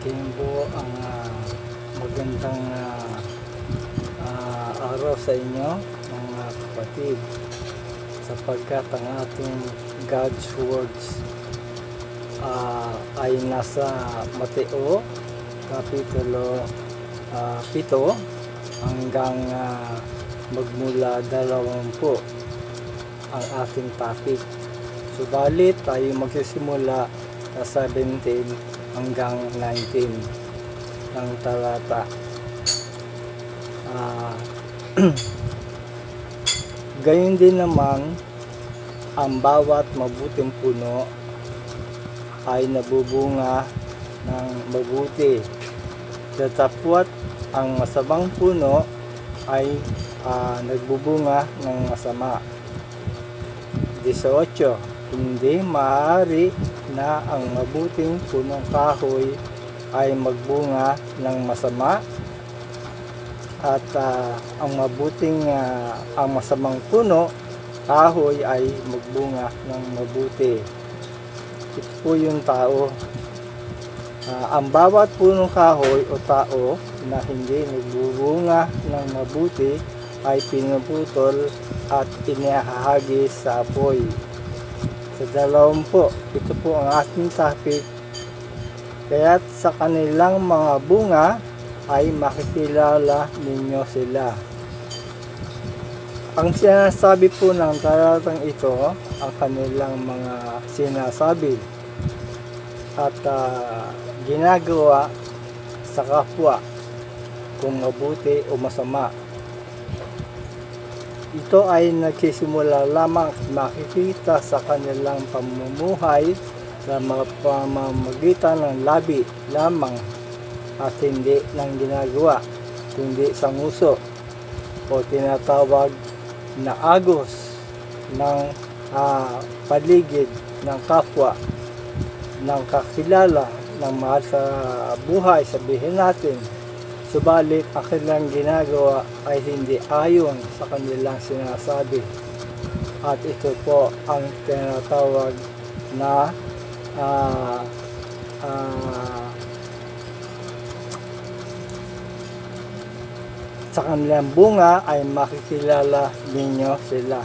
Again po ang magandang araw sa inyo mga kapatid, sapagkat ang ating God's words ay nasa Mateo Kapitulo 7 hanggang magmula 20 ang ating topic. Subalit tayo magsisimula sa 17 hanggang 19 ng talata. Gayon din naman, ang bawat mabuting puno ay nabubunga ng mabuti. Datapwat ang masamang puno ay nagbubunga ng masama. 18. Hindi maaari na ang mabuting punong kahoy ay magbunga ng masama at ang masamang puno kahoy ay magbunga ng mabuti. Ito po yung tao. Ang bawat punong kahoy o tao na hindi nagbubunga ng mabuti ay pinuputol at inihahagis sa apoy. Sa 20, ito po ang ating topic. Kaya't sa kanilang mga bunga ay makikilala ninyo sila. Ang sinasabi po ng talatang ito, ang kanilang mga sinasabi at ginagawa sa kapwa, kung mabuti o masama. Ito ay nagsisimula lamang makikita sa kanilang pamumuhay sa pamamagitan ng labi lamang at hindi ng ginagawa, kundi sa nguso o tinatawag na agos ng paligid ng kapwa, ng kakilala, ng mahal sa buhay, sabihin natin. Subalit ang kanilang ginagawa ay hindi ayon sa kanilang sinasabi. At ito po ang tinatawag na sa kanilang bunga ay makikilala ninyo sila.